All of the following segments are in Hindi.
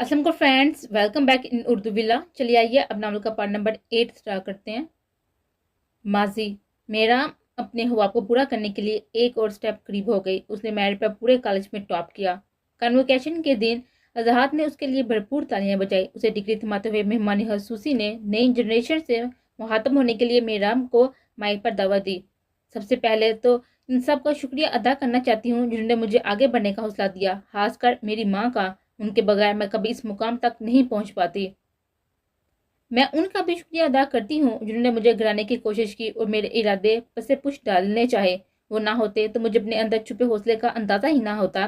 अस्सलाम को friends, welcome back in Urdu villa. चलिए आइए अब नावल का पार्ट नंबर 8 स्टार्ट करते हैं। माजी। मेरा अपने ख्वाब को पूरा करने के लिए एक और स्टेप करीब हो गई। उसने मेरिट पर पूरे कॉलेज में टॉप किया। कन्वोकेशन के दिन अजहात ने उसके लिए भरपूर तालियां बजाई। उसे डिग्री थमाते हुए मेहमानी हसूसी ने नई जनरेशन से मुहातब होने के लिए मेराम को माइक पर दावत दी। सबसे पहले तो इन सब का शुक्रिया अदा करना चाहती हूँ जिन्होंने मुझे आगे बढ़ने का हौसला दिया, खासकर मेरी माँ का। उनके बगैर मैं कभी इस मुकाम तक नहीं पहुंच पाती। मैं उनका भी शुक्रिया अदा करती हूँ जिन्होंने मुझे गिराने की कोशिश की और मेरे इरादे पसे पुश डालने चाहे। वो ना होते तो मुझे अपने अंदर छुपे हौसले का अंदाजा ही ना होता।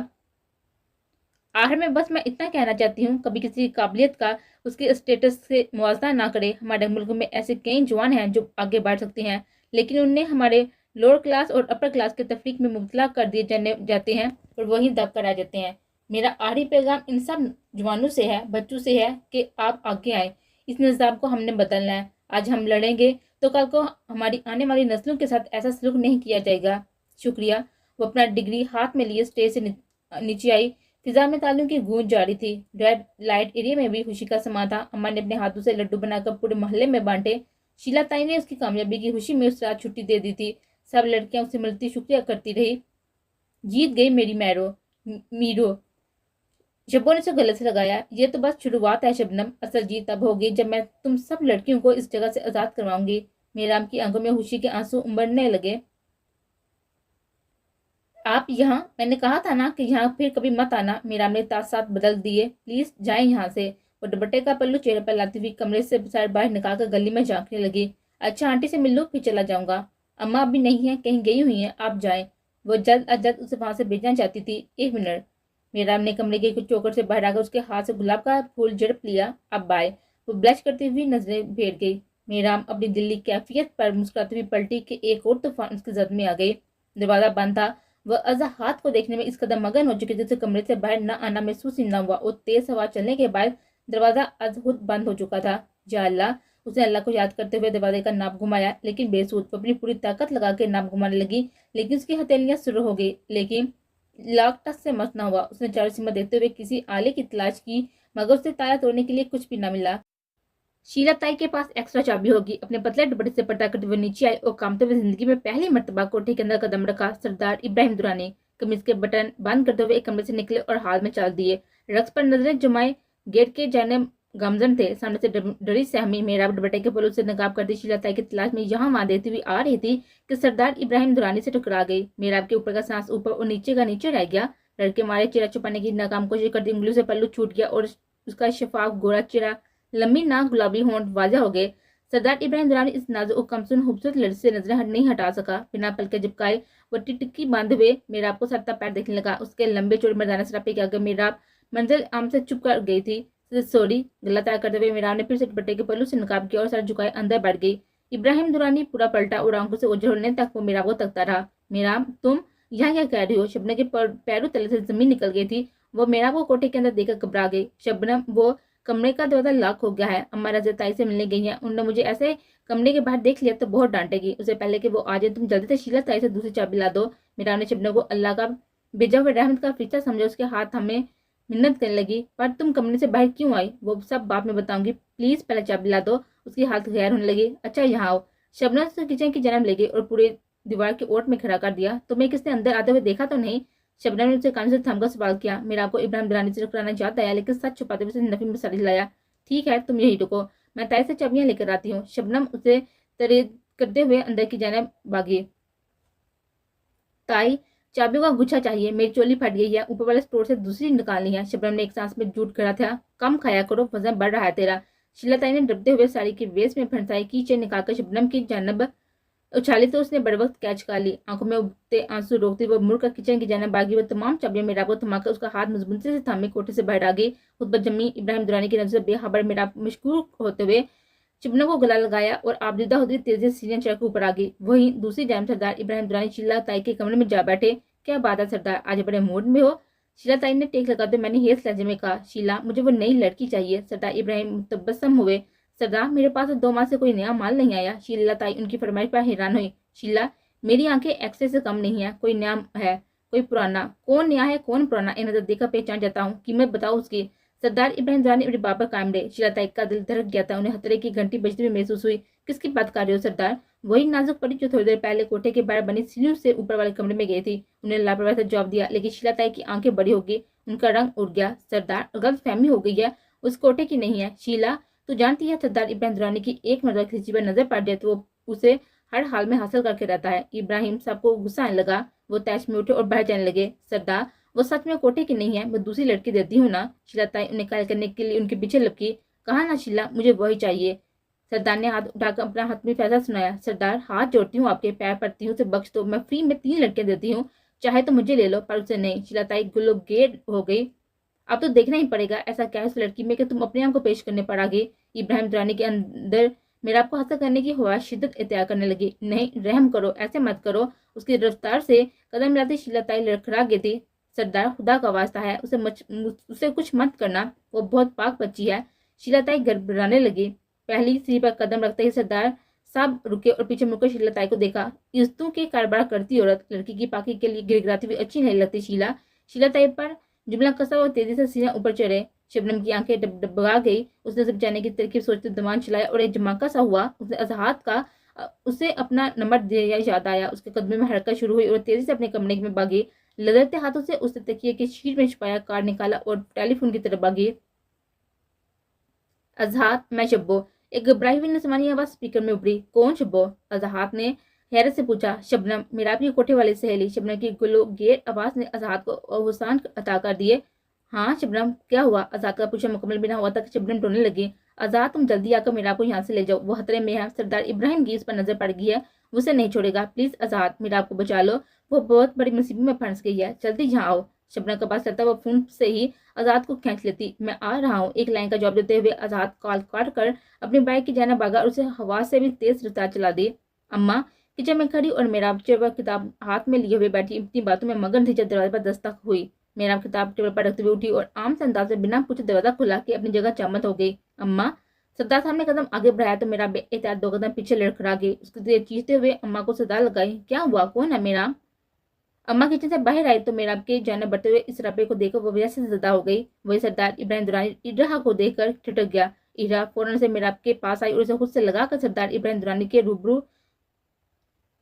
आखिर में बस मैं इतना कहना चाहती हूँ, कभी किसी काबिलियत का उसके स्टेटस से मुआवजा ना करे। हमारे मुल्क में ऐसे कई जवान हैं जो आगे बढ़ सकते हैं, लेकिन उन्हें हमारे लोअर क्लास और अपर क्लास के तफरीक में मुबतला कर दिए जाने जाते हैं और वहीं दब कर आ जाते हैं। मेरा आखिरी पैगाम इन सब जवानों से है, बच्चों से है कि आप आगे आए। इस निज़ाम को हमने बदलना है। आज हम लड़ेंगे तो कल को हमारी आने वाली नस्लों के साथ ऐसा सलूक नहीं किया जाएगा। शुक्रिया। वो अपना डिग्री हाथ में लिए स्टेज से नीचे आई। फिजा में तालियों की गूंज जारी थी। रेड लाइट एरिया में भी खुशी का समा था। अम्मा ने अपने हाथों से लड्डू बनाकर पूरे मोहल्ले में बांटे। शीला ताई ने उसकी कामयाबी की खुशी में उस रात छुट्टी दे दी थी। सब लड़कियां उसे मिलती शुक्रिया करती रही। जीत गई मेरी मीरो। शब्बो ने उसे गले से लगाया। ये तो बस शुरुआत है शबनम, असल जीत तब होगी जब मैं तुम सब लड़कियों को इस जगह से आजाद करवाऊंगी। मेराम की आंखों में खुशी के आंसू उमड़ने लगे। आप यहाँ, मैंने कहा था ना कि यहाँ फिर कभी मत आना। मीरा ने साथ बदल दिए। प्लीज जाए यहाँ से। वो दुपट्टे का पल्लू चेहरे पर लाती हुई कमरे से सर बाहर निकालकर गली में झांकने लगी। अच्छा आंटी से मिल लो फिर चला जाऊंगा। अम्मा अभी नहीं है, कहीं गई हुई है, आप जाए। वो जल्द अज जल्द उसे वहां से भेजना चाहती थी। 1 मिनट। मीरा ने कमरे के कुछ चौकर से बाहर आकर उसके हाथ से गुलाब का फूल झड़प लिया। अब बाय। वो ब्लश करती हुई नजरें फेर गई। मीराम अपनी दिल्ली कैफियत पर मुस्कुराती हुई पलटी के एक और तूफान उसकी जद में आ गई। दरवाजा बंद था। वह अज़ाहात को देखने में इस कदर मगन हो चुकी थी जैसे कमरे से बाहर न आना महसूस ही न हुआ और तेज हवा चलने के बाद दरवाजा अज खुद बंद हो चुका था। या अल्लाह। उसने अल्लाह को याद करते हुए दरवाजे का नाप घुमाया, लेकिन बेसूद। वो अपनी पूरी ताकत लगा के नाप घुमाने लगी, लेकिन उसकी हथेलियां शुरू हो गई, लेकिन लॉक टच से मस न हुआ। उसने चारों सीमा देखते हुए किसी आले की तलाश की, मगर उसे ताला तोड़ने के लिए कुछ भी न मिला। शीला ताई के पास एक्स्ट्रा चाबी होगी। अपने पतले दुपट्टे से पर्दा करते हुए नीचे आई और कामते हुए जिंदगी में पहली मर्तबा कोठे के अंदर कदम रखा। सरदार इब्राहिम दुरानी कमीज के बटन बंद करते हुए एक कमरे से निकले और हाथ में चाल दिए। रक्स पर नजरें जमाए गेट के जाने गमजन थे। सामने से डरी सहमी मेरा दुपट्टे के पल्लू से नकाब करती शीला ताई की तलाश में यहाँ वहां देती हुई आ रही थी कि सरदार इब्राहिम दुरानी से टकरा गई। मेरा के ऊपर का सांस ऊपर और नीचे का नीचे रह गया। लड़के मारे चेहरा छुपाने की नाकाम कोशिश करती उंगलियों से पल्लू छूट गया और उसका शफाफ गोरा चेहरा, लंबी नाक, गुलाबी होंठ वाजा हो गए। सरदार इब्राहिम दुरानी इस नाजुक और कमसून खूबसूरत लड़की से नजरें नहीं हटा सका। बिना पलके झपकाए वो टिटकी बांधे हुए मेराब को सरता पैर देखने लगा। उसके लंबे चौड़े मर्दाना सरापे के आगे मेराब मंजिल आम से चुप कर गई थी। सॉरी। गला तय करते हुए मेराब ने फिर से दुपट्टे के पल्लू से नकाब किया और सर झुकाए अंदर बढ़ गई। इब्राहिम दुरानी पूरा पलटा और आंखों से ओझल होने तक वो मेराब को तकता रहा। मेराब, तुम यहाँ क्या कह रही हो? शबनम के पैरों तले से जमीन निकल गई थी। वो मेराब को कोठे के अंदर देखकर घबरा गई। शबनम, वो कमरे का दरवाजा लॉक हो गया है। अम्मा रज़िया ताई से मिलने गई हैं। उन्होंने मुझे ऐसे कमरे के बाहर देख लिया तो बहुत डांटेगी। उससे पहले कि वो आ जाए तुम जल्दी से शीला ताई से दूसरी चाबी ला दो। मीरा ने शबनम को अल्लाह का भेजा हुआ रहमत का फरिश्ता समझा। उसके हाथ हमें मिन्नत करने लगी। पर तुम कमरे से बाहर क्यों आई वो सब बात में बताऊंगी, प्लीज पहले चाबी ला दो। उसकी हालत गैर होने लगी। अच्छा यहाँ आओ। शबनम से किचन की जन्म ले गई और पूरे दीवार के ओट में खड़ा कर दिया। तुम्हें किसने अंदर आते हुए देखा तो नहीं? शबनम ने उसे कान से थमकर सवाल किया। मेरा आपको इब्राहिम दुरानी से टकराना याद आया, लेकिन सच छुपाते हुए नफी में सर हिलाया। ठीक है, तुम यही रुको, मैं ताई से चाबियां लेकर आती हूँ। शबनम उसे तरीद करते हुए अंदर की जाने भागी। ताई, चाबियों का गुच्छा चाहिए, मेरी चोली फट गई है, ऊपर वाले स्टोर से दूसरी निकालनी है। शबनम ने एक सांस में झूठ करा था। कम खाया करो, वजन बढ़ रहा है तेरा। शीला ताई ने डरते हुए साड़ी के वेस्ट में फंसाई की चेन निकालकर शबनम की जानब उछाली तो उसने बड़े वक्त कैच कर ली। आंखों में उगते आंसू रोकती वो मुड़कर किचन की जाने भागी। वो तमाम चाबियां मेरा को थमाकर उसका हाथ मजबूती से थामे कोठे से बाहर आ गई। खुद पर जमी इब्राहिम दुरानी की नजर बेखबर मेरा मशकूर होते हुए शबनम को गला लगाया और आबदीदा होती तेजी से सीढ़ियां चढ़कर ऊपर आ गई। वहीं दूसरी जानब सरदार इब्राहिम दुरानी शीला ताई के कमरे में जा बैठे। क्या बात है सरदार, आज बड़े मूड में हो? शीला ताई ने टेक लगाते मैंने हेस लहजे में कहा। शीला, मुझे वो नई लड़की चाहिए। सरदार इब्राहिम तबस्सम हुए। सरदार, मेरे पास 2 माह से कोई नया माल नहीं आया। शीला ताई उनकी फरमाइश पर हैरान हुई। शीला, मेरी आंखें एक्सरे से कम नहीं है। कोई नया है, कोई पुराना? कौन नया है कौन पुराना? इन नजर देखकर पहचान जाता हूँ, कीमत बताओ उसकी। सरदार इब्राहिम दुरानी अपनी बात पर कायम रहे। शीला ताई का दिल धड़क गया था। उन्हें खतरे की घंटी बजती हुई महसूस हुई। किसकी बात कर रहे हो सरदार? वही नाजुक परी जो थोड़ी देर पहले कोठे के बाहर बनी सीढ़ियों से ऊपर वाले कमरे में गई थी। उन्हें लापरवाही से जवाब दिया, लेकिन शीला ताई की आंखें बड़ी हो गई, उनका रंग उड़ गया। सरदार, गलतफहमी हो गई है, उस कोठे की नहीं है। शीला, तू जानती है सरदार इब्राहिम दुरानी की एक मर्तबा किसी चीज पर नजर पड़ जाए तो वो उसे हर हाल में हासिल करके रहता है। इब्राहिम साहब को गुस्सा आने लगा। वो तैश में उठे और बाहर जाने लगे। सरदार, वो सच में कोठे की नहीं है, मैं दूसरी लड़की देती हूँ ना। शीला ताई उन्हें कायल करने के लिए उनके पीछे लपकी। कहा ना शीला, मुझे वही चाहिए। सरदार ने हाथ उठाकर अपना हतमी फैसला सुनाया। सरदार, हाथ जोड़ती हूँ, आपके पैर पड़ती हूँ, उसे बख्श दो। मैं फ्री में 3 लड़कियां देती हूँ, चाहे तो मुझे ले लो, पर उसे नहीं। शीला ताई गुल्लो गेट हो गई। अब तो देखना ही पड़ेगा ऐसा क्या है उस लड़की में कि तुम अपने आप को पेश करने पर आ गई। इब्राहिम दुरानी के अंदर मेरा आपको हासिल करने की ख्वाहिश शिद्दत इख्तियार करने लगी। नहीं, रहम करो, ऐसे मत करो। उसकी रफ्तार से कदम मिलाती शीला ताई लड़खड़ा गई थी। सरदार, खुदा का वास्ता है, उसे कुछ मत करना, वो बहुत पाक बच्ची है। शीला ताई घबराने लगी। पहली सीढ़ी पर कदम रखते ही सरदार साहब रुके और पीछे मुड़कर शीला ताई को देखा। इज्जतों के कारोबार करती औरत लड़की की पाकी के लिए गिड़गिड़ाती हुई अच्छी नहीं लगती। शीला शीला ताई पर जुमला कसा और तेजी से सीना ऊपर चढ़े। शबनम की आंखें डबडबा गई। उसने सब जाने की तरकीब सोचते दिमाग चलाया और एक धमाका सा हुआ। उसने अजहात का उसे अपना नंबर दिया याद आया। उसके कदमों में हरकत शुरू हुई और तेजी से अपने कमरे में भागी। लदरते हाथों से उसने तकिए की शीट में छुपाया कार्ड निकाला और टेलीफोन की तरफ भागी। अजहात, मैं शब्बो। एक घबराई हुई नस्वानी आवाज स्पीकर में उभरी। कौन शब्बो? अजहात ने हैरत से पूछा। शबनम, मेरा आपकी कोठे वाली सहेली। शबनम की गुलो गेट आवाज ने अजहात को अवसान अता कर दिए। हाँ शबनम, क्या हुआ? अजहात का पूछा मुकम्मल बिना हुआ तक शबनम रोने लगी। अजहात, तुम जल्दी आकर मेरा आपको यहाँ से ले जाओ, वो खतरे में है। सरदार इब्राहिम की इस पर नजर पड़ गई है, वो उसे नहीं छोड़ेगा। प्लीज अजहात, मेरा आपको बचा लो, वो बहुत बड़ी मुसीबत में फंस गई है, जल्दी यहाँ आओ। शबनम के पास चलता वो फोन से ही आजाद को खींच लेती। मैं आ रहा हूँ, एक लाइन का जवाब देते हुए आजाद कॉल काट कर अपनी बाइक की जाना भागा और उसे हवा से भी तेज रफ्तार चला दी। अम्मा किचन में खड़ी और मेरा किताब हाथ में लिए हुए बैठी अपनी बातों में मगन थी जब दरवाजे पर दस्तक हुई। मेरा किताब टेबल पर रखते हुए उठी और आम से अंदाज से बिना पूछे दरवाजा खुला कि अपनी जगह चामत हो गई। अम्मा। सरदार साहब ने कदम आगे बढ़ाया तो मेरा एहतियात 2 कदम पीछे लड़खड़ा गई। उसके दिए चीखते हुए अम्मा को सदा लगाई। क्या हुआ, कौन है मेरा? अम्मा किचन से बाहर आई तो मेरा के जाने बढ़ते हुए इस रबे को देखकर वो वजह से ज्यादा हो गई। वही सरदार इब्राहिम दुरानी इजहा को देखकर ठिठक गया। इजहा फौरन से मेरा के पास आई और उसे खुद से लगाकर सरदार इब्राहिम दुरानी के रूबरू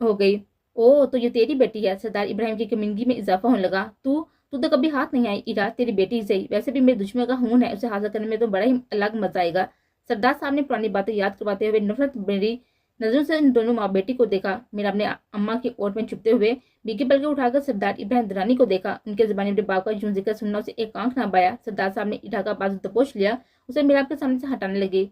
हो गई। ओ, तो ये तेरी बेटी है? सरदार इब्राहिम की कमीनगी में इजाफा होने लगा। तू तू तो कभी हाथ नहीं आई। इरा, तेरी बेटी ही सही, वैसे भी मेरे दुश्मन का खून है, उसे हासिल करने में तो बड़ा ही अलग मजा आएगा। सरदार साहब ने पुरानी बातें याद करवाते हुए नफरत भरी नजरों से इन दोनों माँ बेटी को देखा। मेरा अपने अम्मा की ओर में छुपते हुए बीके पलके उठाकर सरदार इब्राहिम दुरानी को देखा। उनके जुबानी अपने बाप का यूं जिक्र सुनना उसे एक आंख ना पाया। सरदार साहब ने इठा का बाजू दबोच लिया, उसे मेरा आपके सामने से हटाने लगी।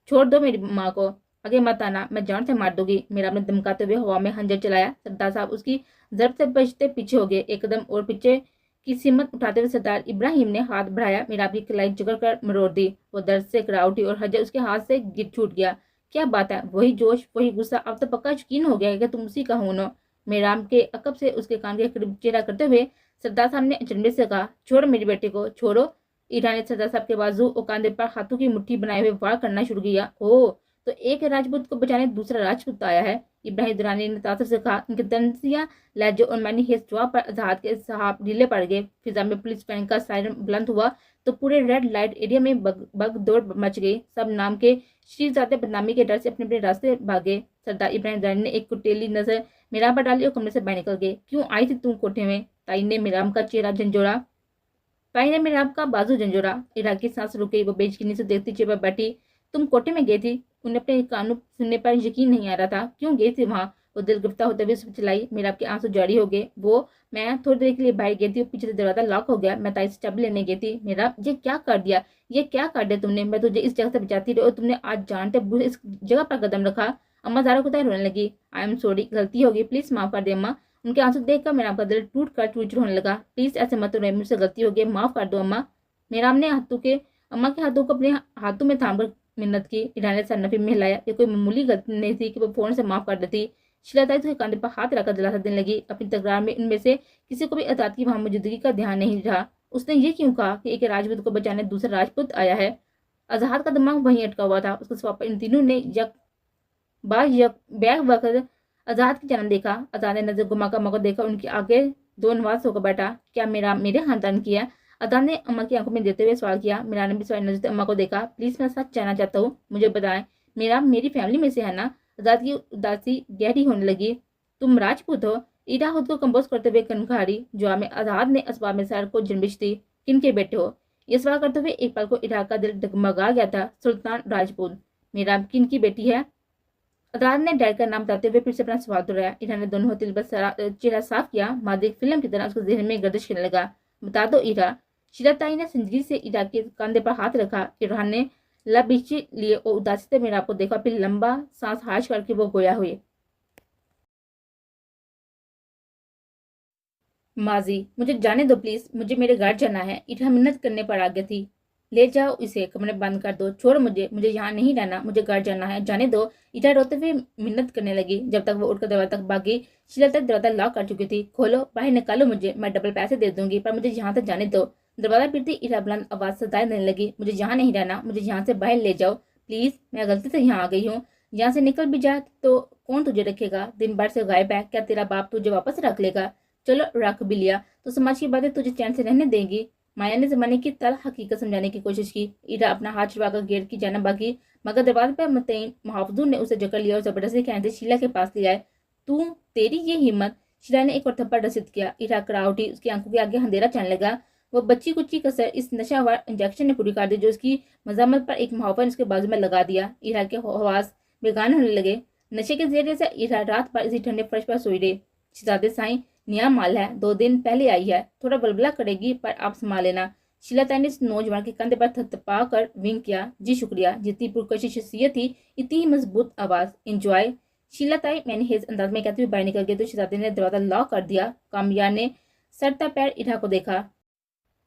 छोड़ दो मेरी माँ को, आगे मत आना, मैं जान से मार दूंगी। मेरा अपने धमकाते हुए हवा में खंजर चलाया। सरदार साहब उसकी जरब से बचते पीछे हो गए। एक कदम और पीछे की सिमत उठाते हुए सरदार इब्राहिम ने हाथ बढ़ाया। मेरा आपकी कलाई जकड़ कर मरोड़ दी। वो दर्द से करा उठी और हजर उसके हाथ से गिर छूट गया। क्या बात है, वही जोश वही गुस्सा, अब तो पक्का यकीन हो गया है कि तुम उसी का खून हो। मेराम के अकब से उसके कान के करीब चेहरा करते हुए सरदार साहब ने अचंभे से कहा, छोड़ो मेरी बेटी को, छोड़ो। ईरा ने सरदार साहब के बाजू और कांधे पर हाथों की मुट्ठी बनाए हुए वार करना शुरू किया। ओह, तो एक राजपूत को बचाने दूसरा राजपूत आया है। इब्राहिम दुरानी ने तासर से कहा। उनके तंजिया लहजे और मैनी हेस जवाब पर आजाद के साहब ढीले पड़ गए। फिजा में पुलिस वैन का सायरन बुलंद हुआ तो पूरे रेड लाइट एरिया में बग दौड़ मच गई। सब नाम के शरीफजादे बदनामी के डर से अपने अपने रास्ते भागे। सरदार इब्राहिम दुरानी ने एक कुटेली नजर मीराम पर डाली और कमरे से बाहर निकल गए। क्यों आई थी तू कोठे में? ताई ने मीराम का चेहरा झंझोड़ा। ताई ने मीराम का बाजू झंझोड़ा। इराक की सांस रुक गई। वो बेचैनी से देखती चेहरे पर बैठी। तुम कोठे में गई थी? उन्हें अपने कानों सुनने पर यकीन नहीं आ रहा था। क्यों गई थी वहां? वो दिल गिरफ्ता होते हुए चिल्लाई। मेरा आपके आंसू जारी हो गए। वो मैं थोड़ी देर के लिए बाहर गई थी, पीछे से दरवाजा लॉक हो गया, मैं ताई से चाबी लेने गई थी। मेरा, ये क्या कर दिया, ये क्या कर दिया तुमने? मैं तुझे इस जगह से बचाती रही और तुमने आज जानते बुरे इस जगह पर कदम रखा। अम्मा ज़ारा को रोने लगी। आई एम सॉरी, गलती होगी, प्लीज माफ कर दे अम्मा। उनके आंसू देखकर मेरा आपका दिल टूट कर चूर होने लगा। प्लीज ऐसे मत रोए, मुझसे गलती हो गई, माफ कर दो अम्मा। मेरा ने अम्मा के हाथों को अपने हाथों में थाम कर मिन्नत की। ईरानी सर नफी में हिलाया। ये कोई मामूली गलती नहीं थी कि वो फोन से माफ कर देती। शीला ताई उसके कंधे पर हाथ रखकर दिलासा देने लगी। अपनी तकरार में इनमें से किसी को भी आजाद की वहां मौजूदगी का ध्यान नहीं रहा। उसने ये क्यों कहा कि एक राजपूत को बचाने दूसरा राजपूत आया है? आजाद का दिमाग वहीं अटका हुआ था। उसके सवाब पर इन तीनों ने बैग वक्त आजाद की जन्म देखा। आजाद ने नजर घुमाकर मौका देखा। उनकी आगे दो नवाज होकर बैठा। क्या मेरा मेरे खानदान की है? अदा ने अम्मा की आंखों में देते हुए सवाल किया। मीरा ने भी सवाल नजर से अम्मा को देखा। प्लीज मैं सच जानना चाहता हूँ, मुझे बताएं, मेरा मेरी फैमिली में से है ना? आजाद की उदासी गहरी होने लगी। तुम राजपूत हो? ईरा खुद को कंपोज करते हुए कनखारी। जवाब में आजाद ने असबाब में सर को जनबिश दी। किन के बेटे हो? ये सवाल करते हुए एक पल को ईरा का दिल डगमगा गया था। सुल्तान राजपूत। मीरा किन की बेटी है? अदार ने डर का नाम बताते हुए फिर से अपना सवाल दोहराया। इरा ने दोनों तिल पर चेहरा साफ किया। मादी फिल्म की तरह उसके जहन में गर्दिश करने लगा। बता दो ईरा। शीलाताई ने संजीदगी से ईरा के कंधे पर हाथ रखा। ईरा ने लब बीची लिए और उदासी से मीरा को देखा, फिर लंबा सांस हाश करके वो गोया हुए। माजी, मुझे जाने दो प्लीज, मुझे मेरे घर जाना है। ईरा मिन्नत करने पर आ गई थी। ले जाओ इसे, कमरे बंद कर दो, छोड़ मुझे, मुझे यहाँ नहीं रहना, मुझे घर जाना है, जाने दो। ईरा रोते हुए मिन्नत करने लगी। जब तक वो उठकर दरवाजा तक भागी, शीला तक दरवाजा लॉक कर चुकी थी। खोलो, बाहर निकालो मुझे, मैं डबल पैसे दे दूंगी, पर मुझे यहाँ तक जाने दो। दरवाजा पीटती ईरा बुलंद आवाज से दाएं देने लगी। मुझे यहाँ नहीं रहना, मुझे यहाँ से बाहर ले जाओ प्लीज, मैं गलती से यहाँ आ गई हूँ। यहाँ से निकल भी जाए तो कौन तुझे रखेगा? दिन भर से गायब है, क्या तेरा बाप तुझे वापस रख लेगा? चलो रख भी लिया तो समाज की बातें तुझे चैन से रहने देंगी? माया ने जमाने की तल हकीकत समझाने की कोशिश की। ईरा अपना हाथ छुड़ाकर गेट की जाना भागी, मगर दरवाजे पर मुतैन मुहावदूर ने उसे जकड़ लिया और जबरदस्ती कहते शीला के पास ले आए। तू, तेरी ये हिम्मत? शीला ने एक और थप्पड़ रसीद किया। ईरा कड़ा उठी, उसकी आंखों के आगे अंधेरा चलने लगा। वो बच्ची कुच्ची कसर इस नशावार इंजेक्शन ने पूरी कर दी, जो उसकी मजामत पर एक मुहावर उसके बाजू में लगा दिया। ईरा के हवास बेगान होने लगे। नशे के जरिए से ईरा रात भर इसी ठंडे फर्श पर सोई रही। शहजादे साईं, नया माल है, 2 दिन पहले आई है, थोड़ा बलबला करेगी पर आप संभाल लेना। शीलाताई ने इस नौजवान के कंधे पर थपथपा कर विंक किया। जी शुक्रिया। जितनी पुरकशी शख्सियत थी, इतनी ही मजबूत आवाज। एंजॉय। शीलाताई मैंने हेज अंदाज में कहते हुए बाहर निकल गई तो शहजादे ने दरवाजा लॉक कर दिया। कामयार ने सरता पैर इरा को देखा।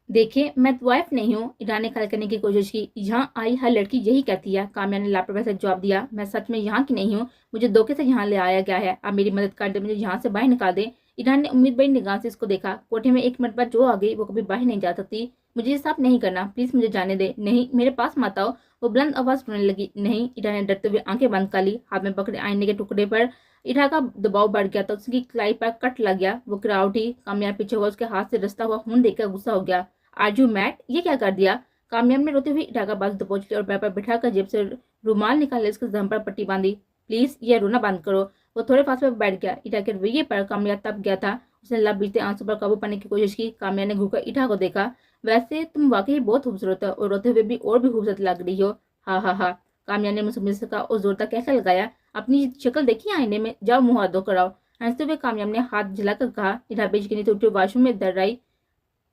देखिए, मैं वाइफ नहीं हूँ। ईरा ने खल करने की कोशिश की। यहाँ आई हर लड़की यही कहती है। काम्या ने लापरवाही से जवाब दिया। मैं सच में यहाँ की नहीं हूँ, मुझे धोखे से यहाँ ले आया गया है। आप मेरी मदद कर दे, मुझे यहाँ से बाहर निकाल दे। ईरा ने उम्मीद भरी निगाह से इसको देखा। कोठे में एक मिनट बाद जो आ गई वो कभी बाहर नहीं जा सकती। मुझे ये सब नहीं करना, प्लीज मुझे जाने दे। नहीं, मेरे पास मत आओ। वो बुलंद आवाज सुनने लगी। नहीं। ईरा ने डरते हुए आंखें बंद कर ली। हाथ में पकड़े आईने के टुकड़े पर ईरा का दबाव बढ़ गया तो उसकी कलाई पर कट लग गया। वो गिरा उठी। कामयाब पीछे हुआ उसके हाथ से रस्ता हुआ खून देखकर गुस्सा हो गया। Are you mad? ये क्या कर दिया? कामयाब ने रोते हुए ढाका बाजू दबोच लिया और बैग पर बिठाकर जेब से रुमाल निकाल उसके जम पर पट्टी बांधी। प्लीज ये रोना बंद करो। वो थोड़े फासले पर बैठ गया। ईटा के रवैये पर कामयाब तब गया था। उसने लब बीते आंसू पर काबू पाने की कोशिश की। कामयाब ने घूरकर ईटा को देखा। वैसे तुम वाकई बहुत खूबसूरत हो और रोते हुए भी और भी खूबसूरत लग रही हो। हा हा हा। कामयाब ने मुझसे कहा और जोर तक कैसा लगाया। अपनी शक्ल देखी आईने में, जाओ मुंह हाथ धो कराओ। हंसते हुए कामयाब ने हाथ जलाकर कहा। ईटा बेच के नीचे उठी वॉशरूम में दर आई।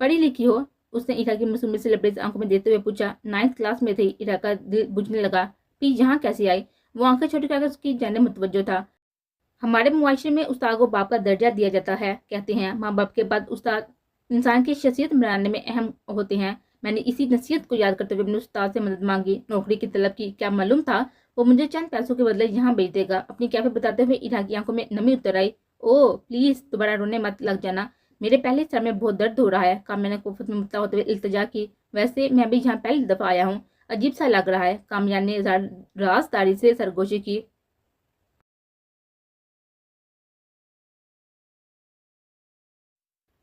पढ़ी लिखी हो? उसने ईरा की मासूमियत से लबरेज आंखों में देते हुए पूछा। 9th क्लास में थी। ईरा का दिल बुझने लगा। पी यहाँ कैसे आई? वो आंखें छोटी करके उसकी जाने मुतवज्जो था। हमारे मुआशरे में उस्ताद को बाप का दर्जा दिया जाता है। कहते हैं माँ बाप के बाद उस्ताद इंसान की शख्सियत बनाने में अहम होते हैं। मैंने इसी नसीहत को याद करते हुए अपने उस्ताद से मदद मांगी, नौकरी की तलब की। क्या मालूम था वो मुझे चंद पैसों के बदले यहाँ भेज देगा। अपनी कैफे बताते हुए ईरा की आंखों में नमी उतर आई। ओ प्लीज दोबारा रोने मत लग जाना, मेरे पहले सर में बहुत दर्द हो रहा है। काम्या ने कुफत में मुबतला होते हुए इल्तिजा की। वैसे मैं भी यहाँ पहली दफा आया हूँ, अजीब सा लग रहा है। काम्या ने राजदारी से सरगोशी की।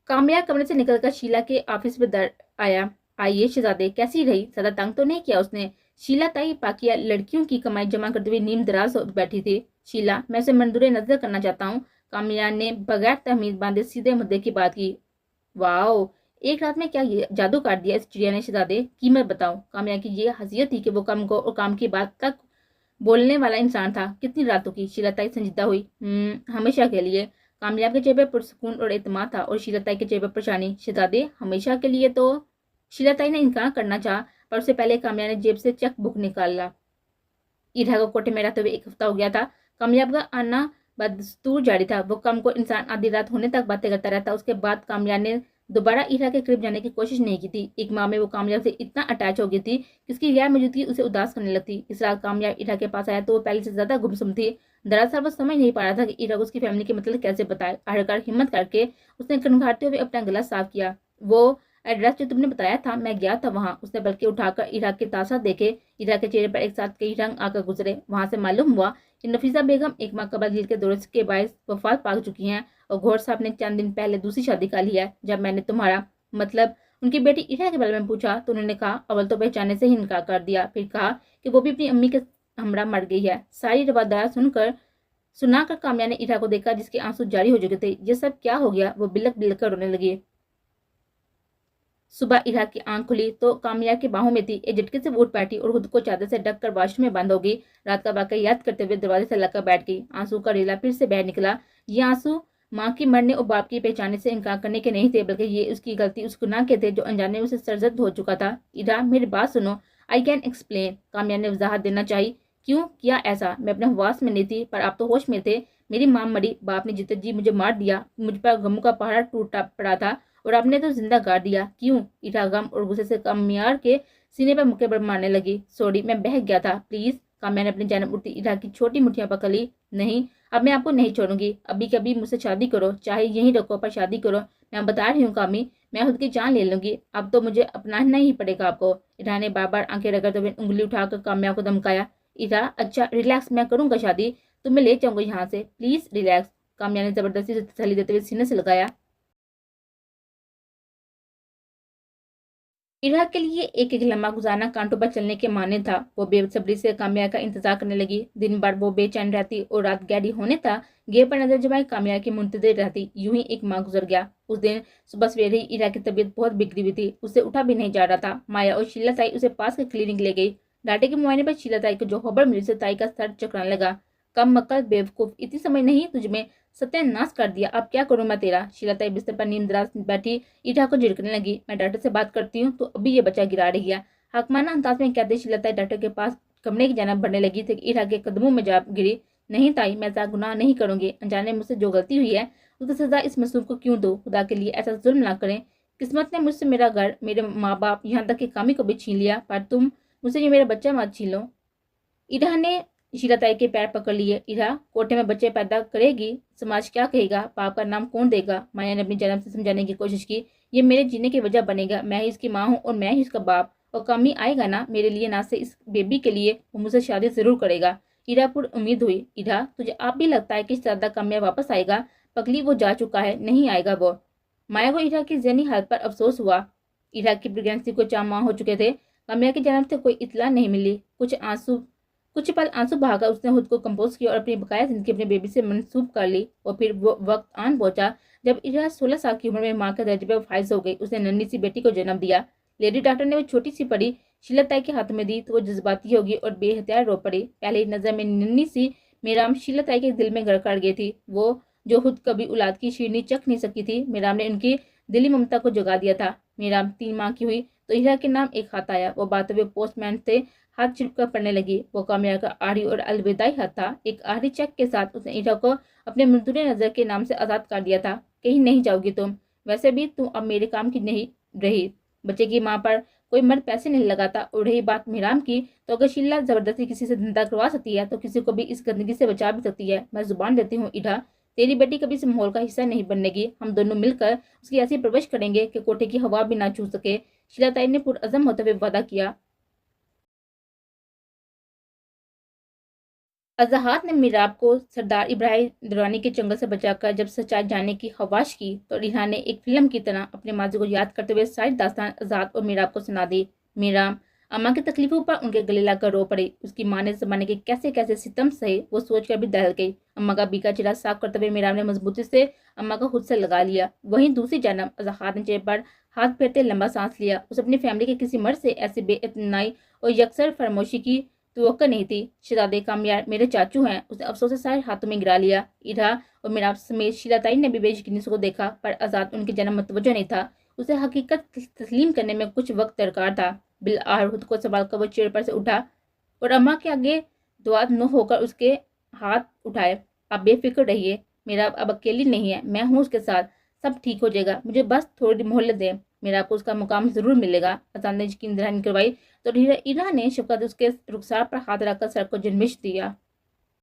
काम्या कमरे से निकलकर शीला के ऑफिस में दर आया। आइए शहजादे, कैसी रही? ज्यादा तंग तो नहीं किया उसने? शीला ताई पाकिया लड़कियों की कमाई जमा करते हुए नीम दराज हो बैठी थी। शीला, मैं उसे मंजूर नजर करना चाहता हूँ। काम्या ने बगैर तमीज बांधे सीधे मुद्दे की बात की। वाओ, एक रात में क्या जादू कर दिया इस चिड़िया ने शहजादे, कीमत बताओ। काम्या की ये हसीयत थी कि वो कम को और काम की बात तक बोलने वाला इंसान था। कितनी रातों की? शीलाताई संजीदा हुई। हमेशा के लिए। कामयाब के चेहरे पर पुरसुकून और एतमाद था और शीलाताई के चेहरे पर परेशानी। शहजादे, हमेशा के लिए तो? शीलाताई ने इनकार करना चाहा पर उससे पहले कामयाब ने जेब से चेक बुक निकाला। ईरा को कोटे में रहते हुए 1 हफ्ता हो गया था। कामयाब का आना बदस्तूर जारी था। वो कम को इंसान आधी रात होने तक बातें करता रहता। उसके बाद कामयाब ने दोबारा ईरा के करीब जाने की कोशिश नहीं की थी। एक माह में वो कामयाब से इतना अटैच हो गई थी कि उसकी गैर मौजूदगी उसे उदास करने लगती। इस रात कामयाब ईरा के पास आया तो वो पहले से ज्यादा गुमसुम थी। दरअसल वो समझ नहीं पा रहा था कि ईरा को उसकी फैमिली के मतलब कैसे बताए। आखिरकार हिम्मत करके उसने कनखाते हुए अपना गला साफ किया। वो एड्रेस जो तुमने बताया था, मैं गया था वहां। उसने बल्कि उठाकर ईरा के तासा देखे। ईरा के चेहरे पर एक साथ कई रंग आकर गुजरे। वहां से मालूम हुआ कि नफीसा बेगम एक माह कबल दिल के दौरे के बायस वफात पा चुकी हैं और घोर साहब ने चंद दिन पहले दूसरी शादी कर ली है। जब मैंने तुम्हारा मतलब उनकी बेटी इरा के बारे में पूछा तो उन्होंने कहा अव्वल तो पहचानने से ही इनकार कर दिया, फिर कहा कि वो भी अपनी अम्मी के हमरा मर गई है। सारी रवादार सुनाकर काम्या ने इरा को देखा जिसके आंसू जारी हो चुके थे। ये सब क्या हो गया? वो बिलक बिलक कर रोने लगी। सुबह इरा की आंख खुली तो कामया की बाहों में थी। एक झटके से उठ बैठी और खुद को चादर से ढककर वॉशरूम में बंद हो गई। रात का वाकया याद करते हुए दरवाजे से लगकर बैठ गई। आंसू का रेला फिर से बह निकला। ये आंसू माँ की मरने और बाप की पहचाने से इनकार करने के नहीं थे, बल्कि ये उसकी गलती, उस गुनाह के थे जो अनजाने में उसे सरजद हो चुका था। इरा, मेरी बात सुनो। I can explain. कामया ने वजाहत देना चाहिए। क्यों किया ऐसा? मैं अपने हवास में नहीं थी, पर आप तो होश में थे। मेरी माँ मरी, बाप ने जिते जी मुझे मार दिया, मुझ पर गमों का पहाड़ टूटा पड़ा था और आपने तो जिंदा गाड़ दिया। क्यों? इरा गम और गुस्से से कामयार के सीने पर मुक्के पर मारने लगी। सॉरी, मैं बहक गया था, प्लीज। कामया ने अपनी जान उठती इरा की छोटी मुठ्ठियां पकड़ ली। नहीं, अब मैं आपको नहीं छोड़ूंगी। अभी कभी मुझसे शादी करो, चाहे यहीं रखो, पर शादी करो। मैं बता रही हूँ कामी, मैं खुद की जान ले लूंगी। अब तो मुझे अपनाना ही पड़ेगा आपको। इरा ने बार बार आंखें रगड़ते हुए उंगली उठाकर काम्या को धमकाया। इरा, अच्छा रिलैक्स, मैं करूंगा शादी, तुम्हें ले जाऊंगा यहाँ से, प्लीज रिलैक्स। काम्या ने जबरदस्ती से तसल्ली देते हुए सीने से लगाया। इरा के लिए एक एक लम्हा गुजारना कांटों पर चलने के माने था। वो बेसब्री से कामया का इंतजार करने लगी। दिन भर वो बेचैन रहती और रात गहरी होने तक गेट पर नजर जमाए कामया की मुंतजिर रहती। यूं ही एक माह गुजर गया। उस दिन सुबह सवेरे ही इरा की तबीयत बहुत बिगड़ी हुई थी। उससे उठा भी नहीं जा रहा था। माया और शीला ताई उसे पास के क्लिनिक ले गई। डाटे के मुआयने पर शीला ताई को जो खबर मिली से ताई का सर चकराने लगा। कम मक्कल बेवकूफ, इतनी समझ नहीं तुझमें, सत्यानाश कर दिया, अब क्या करूं मैं तेरा। शीला ताई बिस्तर पर नींदराज बैठी इरा को झिड़कने लगी। मैं डॉक्टर से बात करती हूँ तो अभी ये बच्चा गिरा रही है। हकमाना अंदाज में कहते शीला ताई डॉक्टर के पास कमरे की जानब बढ़ने लगी थी। इरा के कदमों में जा गिरी। नहीं ताई, मैं ऐसा गुनाह नहीं करूंगी। अनजाने मुझसे जो गलती हुई है उसकी सजा इस मासूम को क्यों दो? खुदा के लिए ऐसा जुल्म ना करें। किस्मत ने मुझसे मेरा घर, मेरे माँ बाप, यहाँ तक कि कामी को भी छीन लिया, पर तुम मुझसे ये मेरा बच्चा मत छीन लो। इरा ने शीला ताई के पैर पकड़ लिए। इरा, कोटे में बच्चे पैदा करेगी, समाज क्या कहेगा, पाप का नाम कौन देगा? माया ने अपनी जन्म से समझाने की कोशिश की। ये मेरे जीने की वजह बनेगा। मैं ही इसकी माँ हूँ और मैं ही उसका बाप। और कमी आएगा ना मेरे लिए, ना से इस बेबी के लिए, वो मुझसे शादी जरूर करेगा। इरा पर उम्मीद हुई। इरा, तुझे आप भी लगता है कि ज्यादा कामया वापस आएगा? पगली, वो जा चुका है, नहीं आएगा वो। माया को इरा की जहनी हालत पर अफसोस हुआ। इरा की प्रेगनेंसी को 4 माह हो चुके थे। कामया के जन्म से कोई इतला नहीं मिली। कुछ पल आंसू बहाकर उसने खुद को कंपोज किया और अपनी बकाया जिंदगी अपने बेबी से मनसूब कर ली। और फिर वो वक्त आन पहुंचा जब इरा 16 साल की उम्र में माँ के दर्जे पर फाइज हो गई। उसने नन्ही सी बेटी को जन्म दिया। लेडी डॉक्टर ने वो छोटी सी पड़ी शीला ताई के हाथ में दी तो वो जज्बाती होगी और बेहतियात रो पड़ी। पहली नजर में नन्ही सी मेराम शीला ताई के दिल में गड़गड़ गई थी। वो जो खुद कभी औलाद की शीरनी चख नहीं सकी थी, मेराम ने उनकी दिली ममता को जगा दिया था। मेराम 3 माह की हुई तो इरा के नाम एक खत आया। वो बात हुए पोस्टमैन से हाथ चिपका पड़ने लगी। वो कामया का आखिरी और अलविदाई हाथ था। एक आखिरी चेक के साथ उसने इरा को अपने मजदूर नजर के नाम से आजाद कर दिया था। कहीं नहीं जाओगी तुम, वैसे भी तुम अब मेरे काम की नहीं रही। बच्चे की माँ पर कोई मर्द पैसे नहीं लगाता। और रही बात मीराम की, तो अगर शीला जबरदस्ती किसी से धंधा करवा सकती है तो किसी को भी इस गंदगी से बचा भी सकती है। मैं जुबान देती हूँ इरा, तेरी बेटी कभी इस माहौल का हिस्सा नहीं बनेगी। हम दोनों मिलकर उसकी ऐसी परवरिश करेंगे कि कोठे की हवा भी ना छू सके। शीला ताई ने पुरअज़म होते हुए वादा किया। अज़हर ने मिराब को सरदार इब्राहिम दुरानी के जंगल से बचाकर जब सच्चाई जानने की ख्वाहिश की तो रिहा ने एक फिल्म की तरह अपने माजी को याद करते हुए सारी दास्तान आज़ाद और मिराब को सुना दी। मिराब अम्मा की तकलीफों पर उनके गले लगकर रो पड़ी। उसकी माँ ने जमाने के कैसे कैसे सितम सहे वो सोचकर भी दहल गई। अम्मा का बीका चेहरा साफ करते हुए मिराब ने मजबूती से अम्मा को खुद से लगा लिया। वहीं दूसरी जानब अज़हर ने चेहरे पर हाथ फेरते लंबा सांस लिया। उसे अपनी फैमिली के किसी मर्द से ऐसी बेइतनाई और यकसर फरमोशी की तो नहीं थी। शहजादे कामयार मेरे चाचू हैं, उसने अफसोस से सारे हाथों में गिरा लिया। इरा और मिराब समेत शीला ताई ने भी बेयकीनी को देखा, पर आजाद उनके जन्म मतवजह नहीं था। उसे हकीकत तस्लीम करने में कुछ वक्त दरकार था। बिल आहर खुद को संभाल कर वो चेयर पर से उठा और अम्मा के आगे दुआ न होकर उसके हाथ उठाए। आप बेफिक्र रहिए, मेरा अब अकेली नहीं है, मैं हूँ उसके साथ, सब ठीक हो जाएगा, मुझे बस थोड़ी मोहलत दें, मेरा आपको उसका मुकाम जरूर मिलेगा। अजान ने यकीन दहानी करवाई तो इरा ने शफकत उसके रुखसार पर हाथ रखकर सर को जन्मिश दिया।